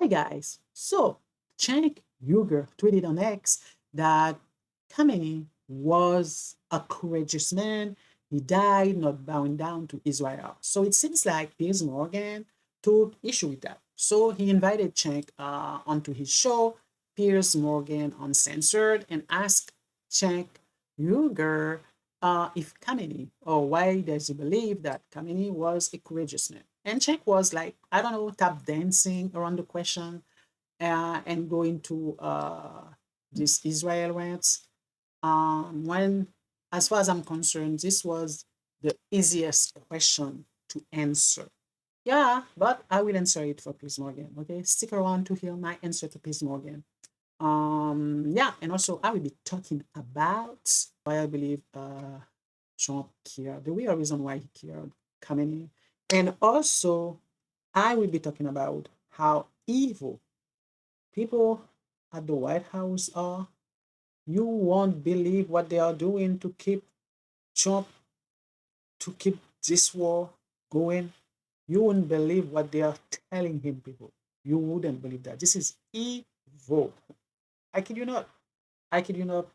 Hey guys, so Cenk Uyghur tweeted on X that Khamenei was a courageous man. He died not bowing down to Israel. So it seems like Piers Morgan took issue with that. So he invited Cenk onto his show, Piers Morgan Uncensored, and asked Cenk Uyghur if Khamenei, or why does he believe that Khamenei was a courageous man. And Cenk was like, I don't know, tap dancing around the question and going to this Israel rants. When, as far as I'm concerned, this was the easiest question to answer. Yeah, but I will answer it for Piers Morgan. Okay, stick around to hear my answer to Piers Morgan. Yeah, and also I will be talking about why I believe Trump killed, the real reason why he killed Khamenei. And also, I will be talking about how evil people at the White House are. You won't believe what they are doing to keep Trump, to keep this war going. You wouldn't believe what they are telling him, people. You wouldn't believe that. This is evil. I kid you not. I kid you not.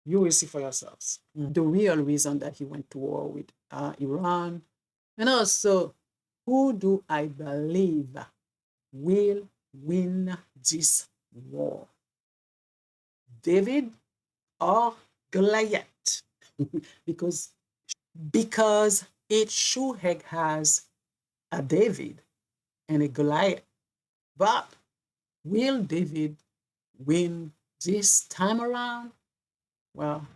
You will see for yourselves the real reason that he went to war with Iran. And also, who do I believe will win this war? David or Goliath? because because it sure heck has a David and a Goliath. But will David win this time around? Well,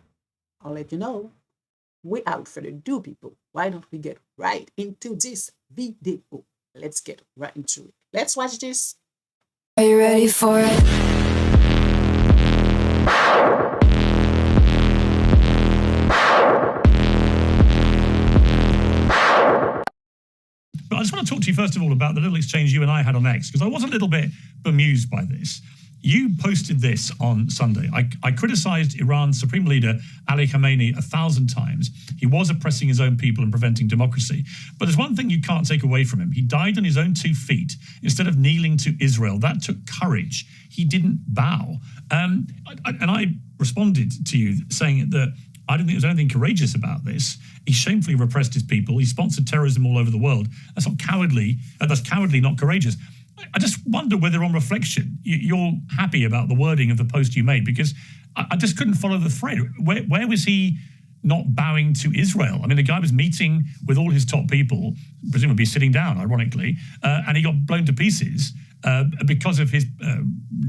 I'll let you know. Without further ado, people, why don't we get right into this video? Let's get right into it. Let's watch this. Are you ready for it? But I just want to talk to you first of all about the little exchange you and I had on X, because I was a little bit bemused by this. You posted this on Sunday. I criticized Iran's supreme leader, Ali Khamenei, 1,000 times. He was oppressing his own people and preventing democracy. But there's one thing you can't take away from him. He died on his own 2 feet instead of kneeling to Israel. That took courage. He didn't bow. And I responded to you saying that I don't think there's anything courageous about this. He shamefully repressed his people. He sponsored terrorism all over the world. That's not cowardly. That's cowardly, not courageous. I just wonder whether on reflection, you're happy about the wording of the post you made, because I just couldn't follow the thread. Where was he not bowing to Israel? I mean, the guy was meeting with all his top people, presumably sitting down, ironically, and he got blown to pieces because of his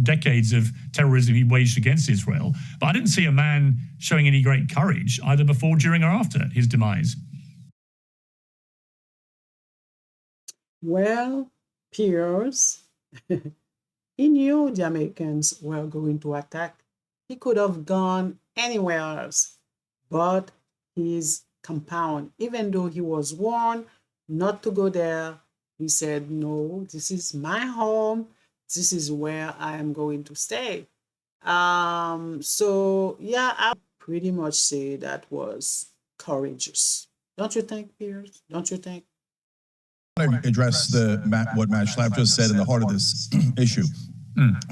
decades of terrorism he waged against Israel. But I didn't see a man showing any great courage either before, during, or after his demise. Well, Piers, he knew the Americans were going to attack. He could have gone anywhere else, but his compound, even though he was warned not to go there, he said, no, this is my home. This is where I am going to stay. So yeah, I pretty much say that was courageous. Don't you think, Piers? Don't you think? I want to address what Matt Schlapp just said in the heart of this issue.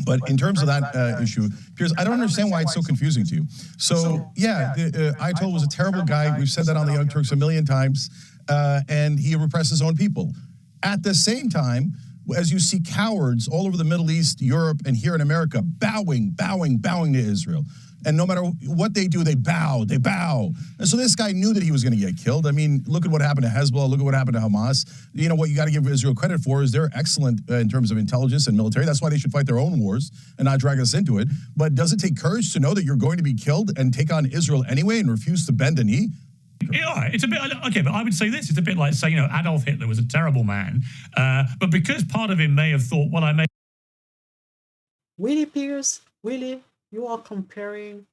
But in terms of that issue, Piers, I don't understand why it's so confusing to you. So, yeah, Ayatollah was a terrible guy. We've said that on the Young Turks a million times. And he repressed his own people. At the same time, as you see cowards all over the Middle East, Europe, and here in America, bowing to Israel. And no matter what they do, they bow. And so this guy knew that he was going to get killed. I mean, look at what happened to Hezbollah. Look at what happened to Hamas. You know, what you got to give Israel credit for is they're excellent in terms of intelligence and military. That's why they should fight their own wars and not drag us into it. But does it take courage to know that you're going to be killed and take on Israel anyway and refuse to bend a knee? Yeah, it's a bit, okay, but I would say this. It's a bit like saying, Adolf Hitler was a terrible man. But because part of him may have thought, well, I may... Really, Piers? Really? You are comparing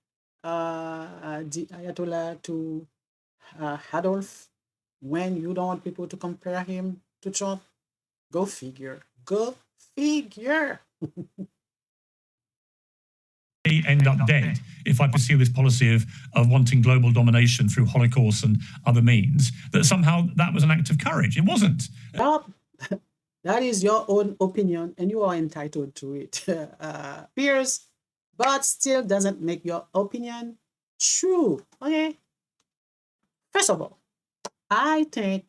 the Ayatollah to Adolf when you don't want people to compare him to Trump? Go figure. Go figure. end up dead if I pursue this policy of wanting global domination through Holocaust and other means, that somehow that was an act of courage. It wasn't. Well, That is your own opinion, and you are entitled to it, Piers. But still doesn't make your opinion true. Okay. First of all, I think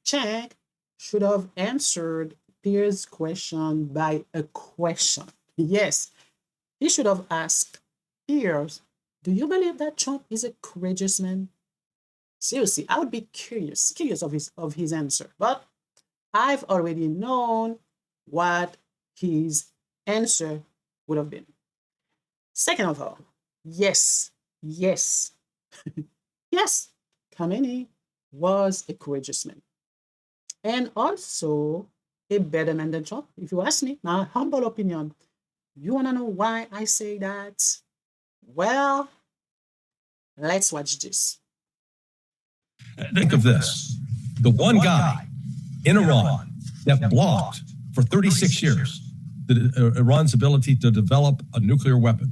Cenk should have answered Pierre's question by a question. Yes, he should have asked Pierce, do you believe that Trump is a courageous man? Seriously, I would be curious of his answer. But I've already known what his answer would have been. Second of all, yes, yes, yes, Khamenei was a courageous man and also a better man than Trump. If you ask me, my humble opinion, you want to know why I say that? Well, let's watch this. Think of this. The one guy in Iran that blocked for 36 years Iran's ability to develop a nuclear weapon.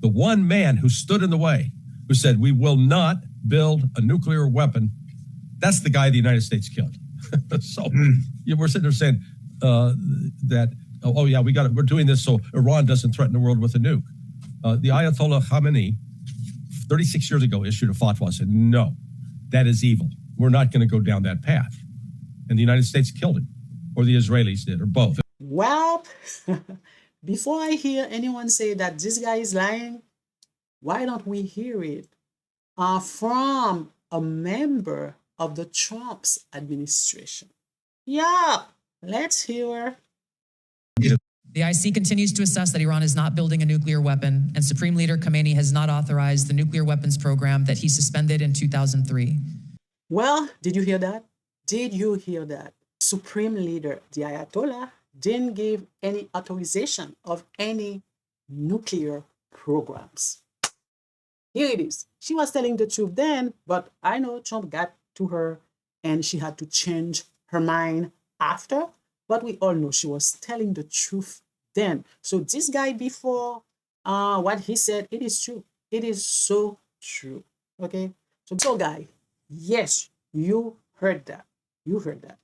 The one man who stood in the way, who said, we will not build a nuclear weapon, that's the guy the United States killed. So we're sitting there saying that, oh yeah, we're doing this so Iran doesn't threaten the world with a nuke. The Ayatollah Khamenei, 36 years ago, issued a fatwa, said, no, that is evil. We're not going to go down that path. And the United States killed him, or the Israelis did, or both. Well, before I hear anyone say that this guy is lying, why don't we hear it from a member of the Trump's administration? Yeah, let's hear. The IC continues to assess that Iran is not building a nuclear weapon, and Supreme Leader Khamenei has not authorized the nuclear weapons program that he suspended in 2003. Well, did you hear that? Did you hear that? Supreme Leader, the Ayatollah, didn't give any authorization of any nuclear programs. Here it is. She was telling the truth then, but I know Trump got to her and she had to change her mind after. But we all know she was telling the truth then. So this guy before what he said, it is true. It is so true. Okay. So guy, yes, you heard that. You heard that.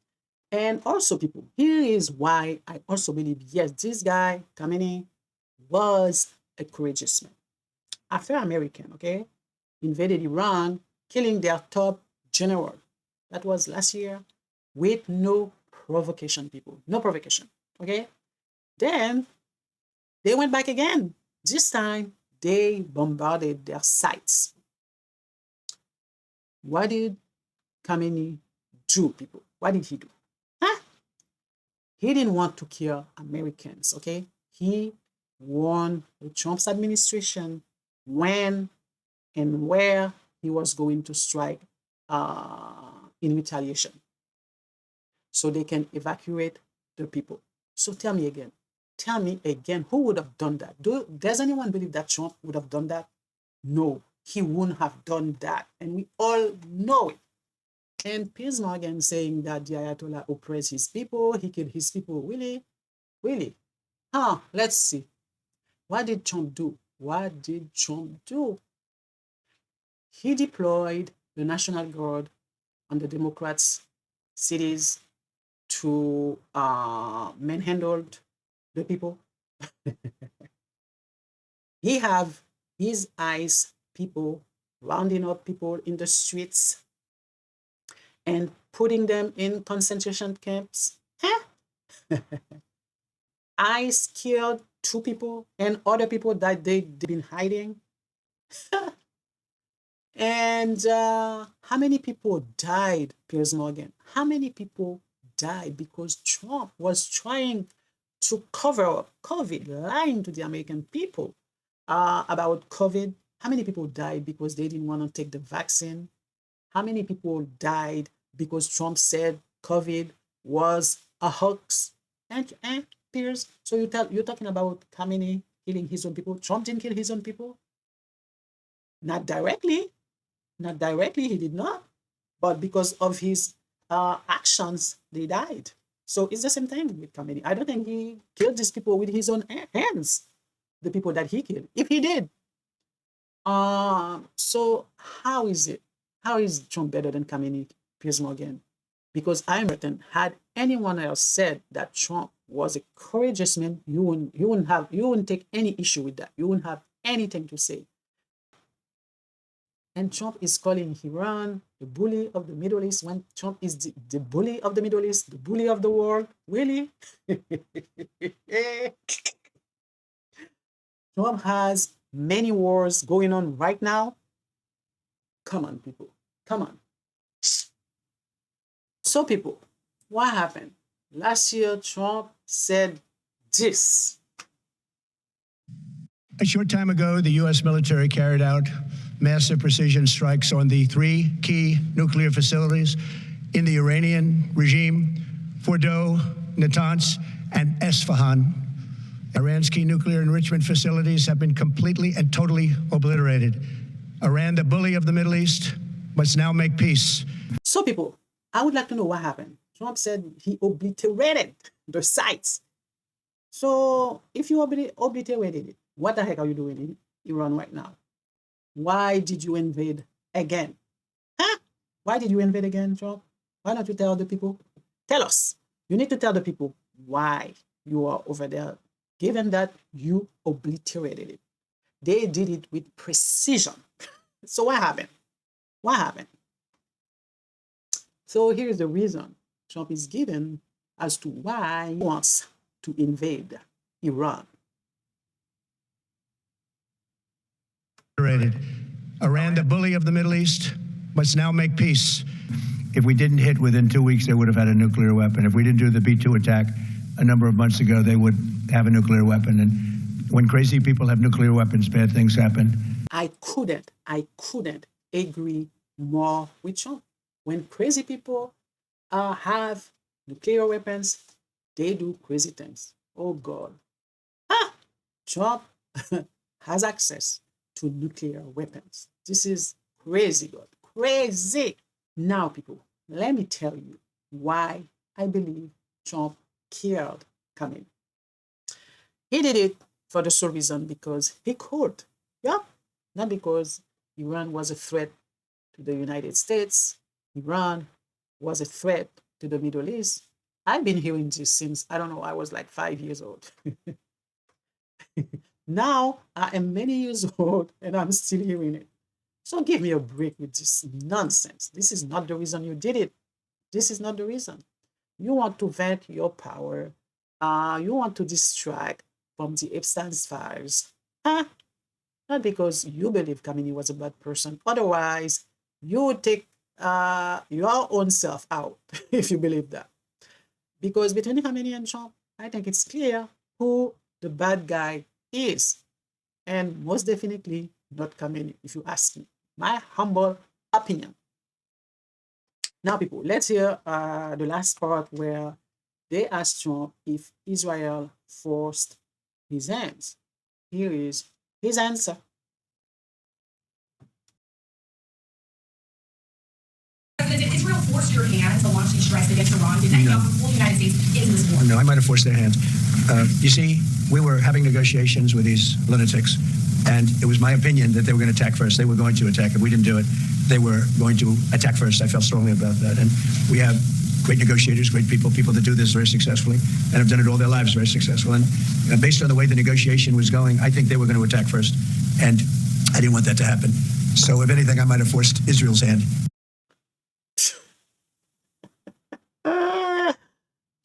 And also, people, here is why I also believe, yes, this guy, Khamenei, was a courageous man. After American, okay, invaded Iran, killing their top general. That was last year with no provocation, people. No provocation, okay? Then they went back again. This time, they bombarded their sites. What did Khamenei do, people? What did he do? Huh? He didn't want to kill Americans, okay? He warned the Trump's administration when and where he was going to strike in retaliation so they can evacuate the people. So tell me again, who would have done that? Does anyone believe that Trump would have done that? No, he wouldn't have done that. And we all know it. And Piers Morgan saying that the Ayatollah oppressed his people, he killed his people. Really? Really? Let's see. What did Trump do? What did Trump do? He deployed the National Guard on the Democrats' cities to manhandle the people. He have his eyes people rounding up people in the streets and putting them in concentration camps. Huh? ICE killed 2 people and other people that they've been hiding. And how many people died, Piers Morgan? How many people died because Trump was trying to cover up COVID, lying to the American people about COVID? How many people died because they didn't want to take the vaccine? How many people died because Trump said COVID was a hoax? And Piers, so you're talking about Khamenei killing his own people? Trump didn't kill his own people? Not directly. Not directly, he did not. But because of his actions, they died. So it's the same thing with Khamenei. I don't think he killed these people with his own hands, the people that he killed, if he did. So how is it? How is Trump better than Khamenei, Piers Morgan? Because I'm certain, had anyone else said that Trump was a courageous man, you wouldn't take any issue with that. You wouldn't have anything to say. And Trump is calling Iran the bully of the Middle East when Trump is the bully of the Middle East, the bully of the world. Really? Trump has many wars going on right now. Come on, people. Come on. So, people, what happened? Last year, Trump said this. A short time ago, the U.S. military carried out massive precision strikes on the 3 key nuclear facilities in the Iranian regime, Fordow, Natanz, and Esfahan. Iran's key nuclear enrichment facilities have been completely and totally obliterated. Iran, the bully of the Middle East, must now make peace. So, people, I would like to know what happened. Trump said he obliterated the sites. So, if you obliterated it, what the heck are you doing in Iran right now? Why did you invade again? Huh? Why did you invade again, Trump? Why don't you tell the people? Tell us. You need to tell the people why you are over there, given that you obliterated it. They did it with precision. So what happened? What happened? So here's the reason Trump is given as to why he wants to invade Iran. Iran, the bully of the Middle East, must now make peace. If we didn't hit within 2 weeks, they would have had a nuclear weapon. If we didn't do the B-2 attack a number of months ago, they would have a nuclear weapon. And when crazy people have nuclear weapons, bad things happen. I couldn't agree more with Trump. When crazy people have nuclear weapons, they do crazy things. Oh God. Trump has access to nuclear weapons. This is crazy, God. Crazy. Now, people, let me tell you why I believe Trump killed Khamenei. He did it for the sole reason because he could. Yeah. Not because Iran was a threat to the United States. Iran was a threat to the Middle East. I've been hearing this since, I don't know, I was like 5 years old. Now I am many years old and I'm still hearing it. So give me a break with this nonsense. This is not the reason you did it. This is not the reason. You want to vent your power. You want to distract from the Epstein's files. Not because you believe Khamenei was a bad person. Otherwise, you would take your own self out if you believe that. Because between Khamenei and Trump, I think it's clear who the bad guy is. And most definitely not Khamenei, if you ask me. My humble opinion. Now, people, let's hear the last part where they asked Trump if Israel forced his hands. Here is his answer. President, did Israel force your hand to launch these strikes against Iran? Did Netanyahu pull the United States into this war? No, I might have forced their hand. You see, we were having negotiations with these lunatics, and it was my opinion that they were going to attack first. They were going to attack. If we didn't do it, they were going to attack first. I felt strongly about that. And we have great negotiators, great people that do this very successfully and have done it all their lives very successful. And based on the way the negotiation was going, I think they were going to attack first. And I didn't want that to happen. So if anything, I might have forced Israel's hand.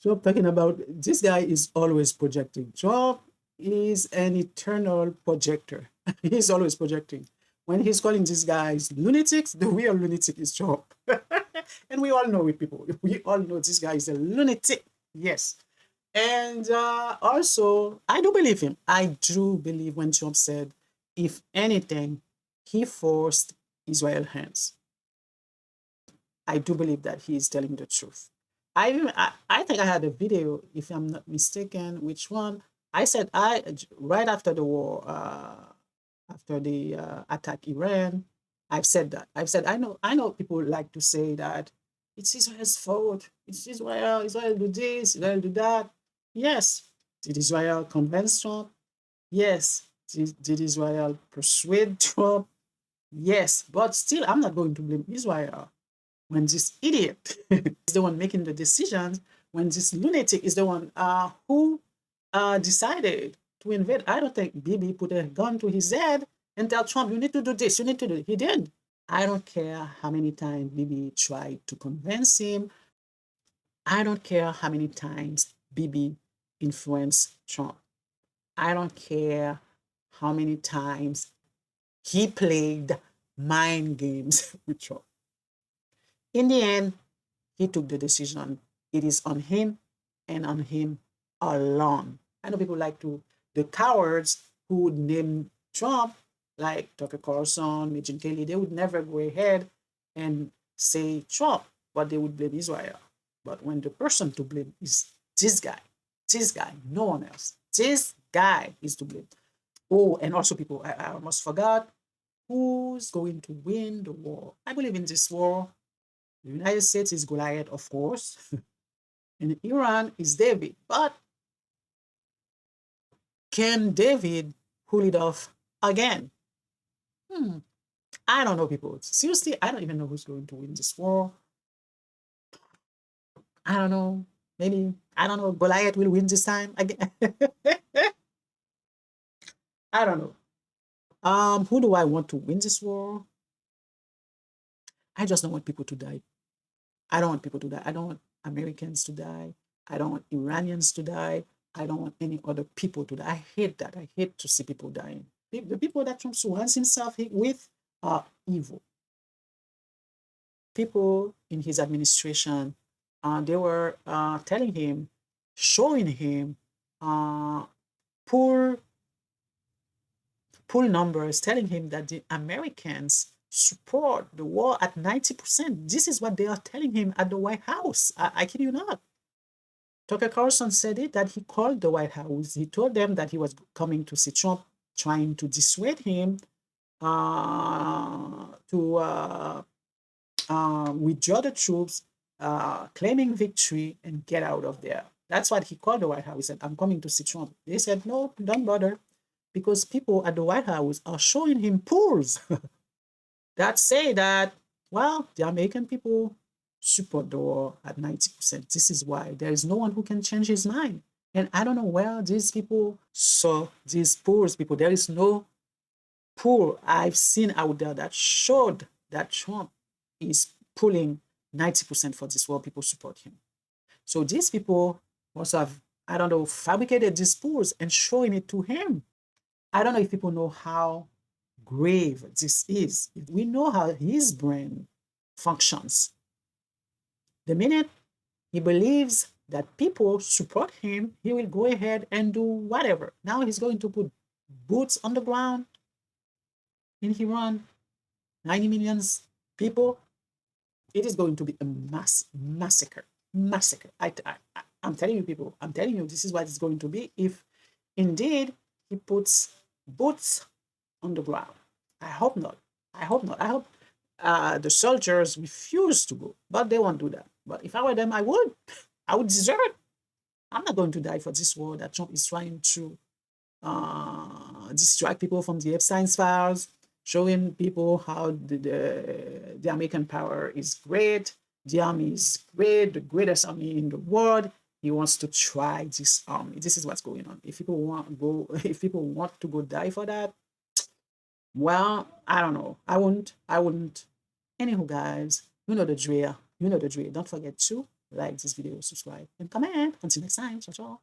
Trump talking about this guy is always projecting. Trump is an eternal projector. He's always projecting. When he's calling these guys lunatics, the real lunatic is Trump. And we all know it, people. We all know this guy is a lunatic. Yes. And also, I do believe him. I do believe when Trump said, if anything, he forced Israel's hands. I do believe that he is telling the truth. I think I had a video, if I'm not mistaken, which one? I said right after the war, after the attack Iran, I've said that. I've said I know people like to say that it's Israel's fault. It's Israel. Israel do this. Israel do that. Yes. Did Israel convince Trump? Yes. Did Israel persuade Trump? Yes. But still, I'm not going to blame Israel. when this idiot is the one making the decisions, when this lunatic is the one who decided to invade. I don't think Bibi put a gun to his head and tell Trump, you need to do this, you need to do it. He did. I don't care how many times Bibi tried to convince him. I don't care how many times Bibi influenced Trump. I don't care how many times he played mind games with Trump. In the end, he took the decision. It is on him and on him alone. I know people like to, the cowards who would name Trump, like Tucker Carlson, Megyn Kelly, they would never go ahead and say Trump, but they would blame Israel. But when the person to blame is this guy, no one else, this guy is to blame. Oh, and also people, I almost forgot, who's going to win the war? I believe in this war. The United States is Goliath, of course, and Iran is David. But can David pull it off again? I don't know, people. Seriously, I don't even know who's going to win this war. I don't know. Maybe, I don't know, Goliath will win this time again. I don't know. Who do I want to win this war? I just don't want people to die. I don't want people to die. I don't want Americans to die. I don't want Iranians to die. I don't want any other people to die. I hate that. I hate to see people dying. The people that Trump surrounds himself with are evil. People in his administration, they were telling him, showing him poor numbers, telling him that the Americans support the war at 90%. This is what they are telling him at the White House. I kid you not. Tucker Carlson said it, that he called the White House. He told them that he was coming to see Trump, trying to dissuade him to withdraw the troops, claiming victory, and get out of there. That's what he called the White House. He said, I'm coming to see Trump. They said, no, don't bother, because people at the White House are showing him polls that say that, well, the American people support the war at 90%. This is why there is no one who can change his mind. And I don't know where these people saw these polls, people. There is no poll I've seen out there that showed that Trump is pulling 90% for this war. People support him. So these people must have, I don't know, fabricated these polls and showing it to him. I don't know if people know how grave this is. We know how his brain functions. The minute he believes that people support him, he will go ahead and do whatever. Now he's going to put boots on the ground in Iran, 90 million people. It is going to be a massacre. I'm telling you, people, I'm telling you, this is what it's going to be if indeed he puts boots on the ground. I hope not. I hope not. I hope the soldiers refuse to go, but they won't do that. But if I were them, I would. I would desert. I'm not going to die for this war that Trump is trying to distract people from the Epstein's files, showing people how the American power is great, the army is great, the greatest army in the world. He wants to try this army. This is what's going on. If people if people want to go die for that, well, I don't know. I wouldn't. Anywho, guys, you know the drill. Don't forget to like this video, subscribe, and comment. Until next time. Ciao, ciao.